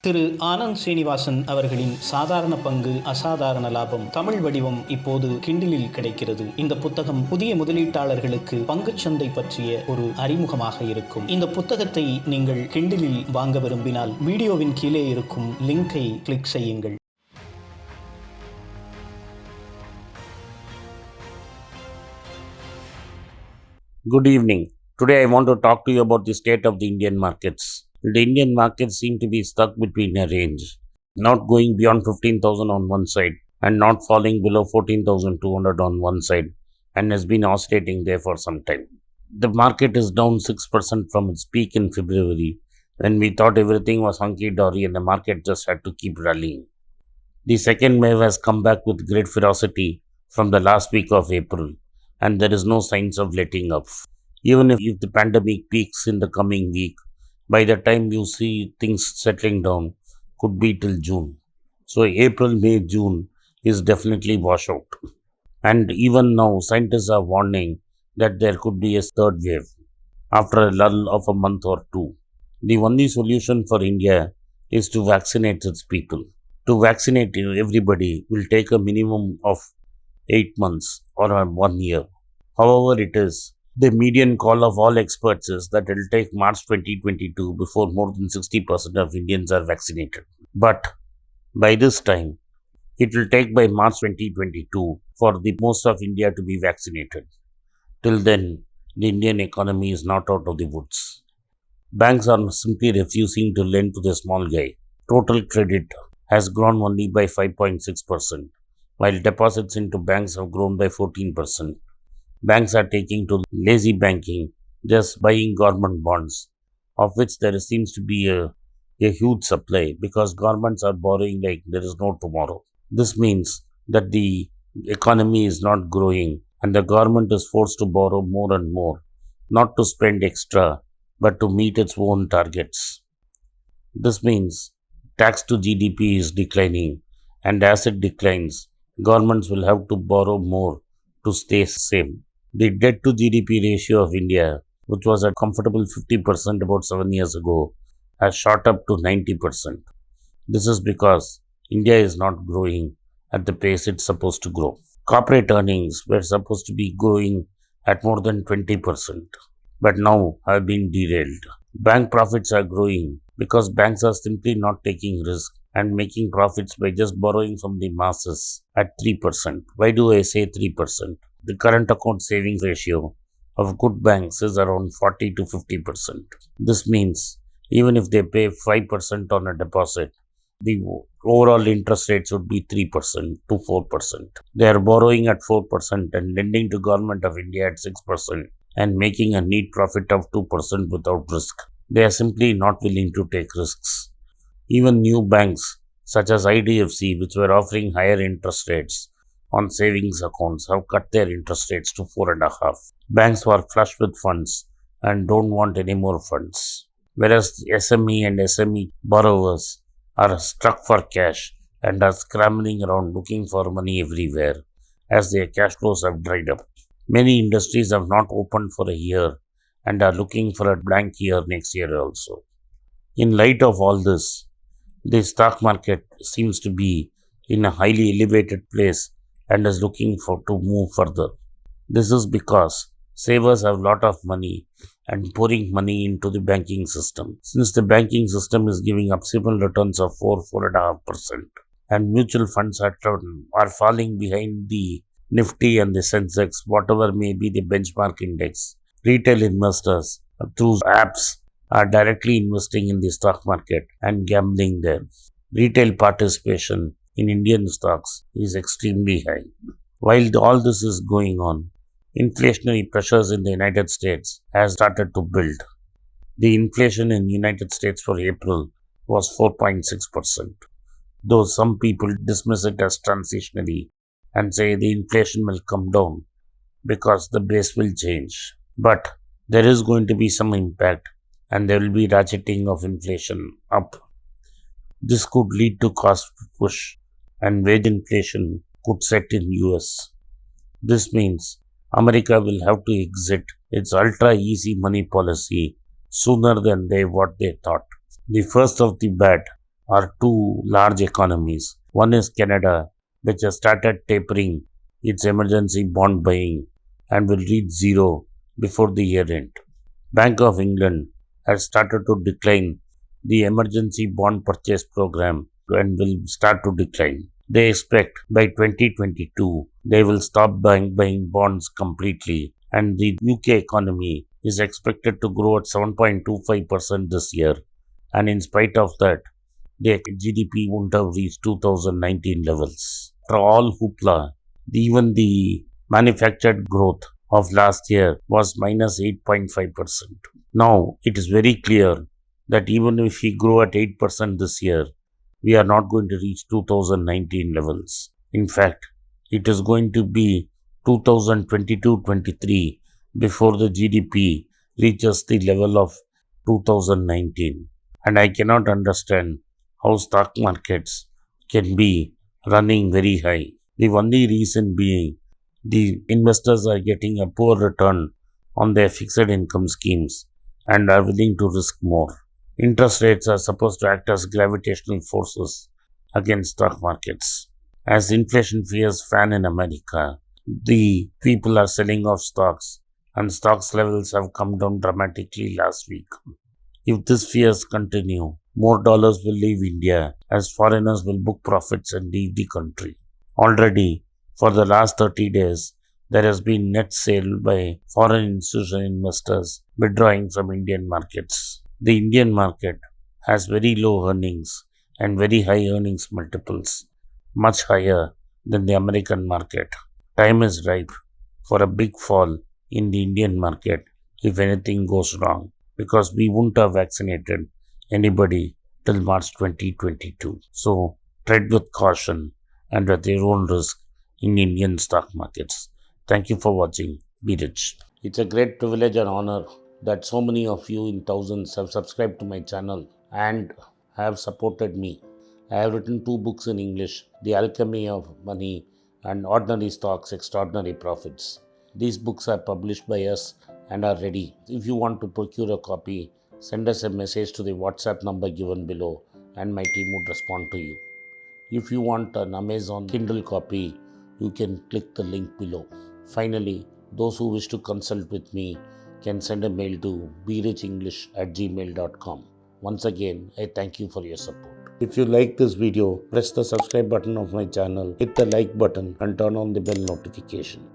திரு ஆனந்த் ஸ்ரீனிவாசன் அவர்களின் சாதாரண பங்கு அசாதாரண லாபம் தமிழ் வடிவம் இப்போது கிண்டிலில் கிடைக்கிறது. இந்த புத்தகம் புதிய முதலீட்டாளர்களுக்கு பங்குச்சந்தை பற்றிய ஒரு அறிமுகமாக இருக்கும். இந்த புத்தகத்தை நீங்கள் கிண்டிலில் வாங்க விரும்பினால் வீடியோவின் கீழே இருக்கும் லிங்கை கிளிக் செய்யுங்கள். Good evening. Today I want to talk to you about the state of the Indian markets. The Indian markets seem to be stuck between a range, not going beyond 15,000 on one side and not falling below 14,200 on one side, and has been oscillating there for some time. The market is down 6% from its peak in February when we thought everything was hunky-dory and the market just had to keep rallying. The second wave has come back with great ferocity from the last week of April, and there is no signs of letting up. Even if the pandemic peaks in the coming week, by the time you see things settling down, could be till June. So April, May, June is definitely washout. And even now, scientists are warning that there could be a third wave after a lull of a month or two. The only solution for India is to vaccinate its people. To vaccinate everybody will take a minimum of 8 months or 1 year. However it is, the median call of all experts is that it will take March 2022 before more than 60% of Indians are vaccinated. But by this time, it will take by March 2022 for the most of India to be vaccinated. Till then, the Indian economy is not out of the woods. Banks are simply refusing to lend to the small guy. Total credit has grown only by 5.6%. While deposits into banks have grown by 14%. Banks are taking to lazy banking, just buying government bonds, of which there seems to be a huge supply because governments are borrowing like there is no tomorrow. This means that the economy is not growing and the government is forced to borrow more and more, not to spend extra, but to meet its own targets. This means tax to GDP is declining, and as it declines, governments will have to borrow more to stay same. The debt to GDP ratio of India, which was at comfortable 50% about 7 years ago, has shot up to 90%. This is because India is not growing at the pace it's supposed to grow. Corporate earnings were supposed to be growing at more than 20%, but now have been derailed. Bank profits are growing because banks are simply not taking risk and making profits by just borrowing from the masses at 3%. Why do I say 3%? The current account savings ratio of good banks is around 40 to 50%. This means even if they pay 5% on a deposit, the overall interest rates would be 3% to 4%. They are borrowing at 4% and lending to Government of India at 6% and making a neat profit of 2% without risk. They are simply not willing to take risks. Even new banks such as IDFC, which were offering higher interest rates on savings accounts, have cut their interest rates to 4.5. Banks were flush with funds and don't want any more funds. Whereas SME and SME borrowers are stuck for cash and are scrambling around looking for money everywhere as their cash flows have dried up. Many industries have not opened for a year and are looking for a blank year next year also. In light of all this, the stock market seems to be in a highly elevated place and is looking to move further. This is because savers have a lot of money and pouring money into the banking system. Since the banking system is giving optimal returns of 4.5%, and mutual funds are falling behind the Nifty and the Sensex, whatever may be the benchmark index, retail investors through apps are directly investing in the stock market and gambling there. Retail participation in Indian stocks is extremely high. While all this is going on, inflationary pressures in the United States has started to build. The inflation in the United States for April was 4.6%, though some people dismiss it as transitionary and say the inflation will come down because the base will change. But there is going to be some impact and there will be ratcheting of inflation up. This could lead to cost push and wage inflation could set in US. This means America will have to exit its ultra easy money policy sooner than what they thought. The first of the bad are two large economies. One is Canada, which has started tapering its emergency bond buying and will reach zero before the year end. Bank of England has started to decline the emergency bond purchase program and will start to decline. They expect by 2022 they will stop buying bonds completely, and the UK economy is expected to grow at 7.25% this year, and in spite of that the GDP won't have reached 2019 levels. After all hoopla, even the manufactured growth of last year was minus 8.5%. Now it is very clear that even if we grow at 8% this year, we are not going to reach 2019 levels. In fact, it is going to be 2022-23 before the GDP reaches the level of 2019. And I cannot understand how stock markets can be running very high. The only reason being the investors are getting a poor return on their fixed income schemes and are willing to risk more. Interest rates are supposed to act as gravitational forces against stock markets. As inflation fears fan in America, the people are selling off stocks and stocks levels have come down dramatically last week. If these fears continue, more dollars will leave India as foreigners will book profits and leave the country. Already, for the last 30 days, there has been net sale by foreign institutional investors withdrawing from Indian markets. The Indian market has very low earnings and very high earnings multiples, much higher than the American market. Time is ripe for a big fall in the Indian market if anything goes wrong, because we won't have vaccinated anybody till March 2022. So tread with caution and at their own risk in Indian stock markets. Thank you for watching. Be rich. It's a great privilege and honor that so many of you in thousands have subscribed to my channel and have supported me. I have written 2 books in English, The Alchemy of Money and Ordinary Stocks, Extraordinary Profits. These books are published by us and are ready. If you want to procure a copy, send us a message to the WhatsApp number given below and my team would respond to you. If you want an Amazon Kindle copy, you can click the link below. Finally, those who wish to consult with me can send a mail to berichenglish@gmail.com. Once again, I thank you for your support. If you like this video, press the subscribe button of my channel, hit the like button and turn on the bell notification.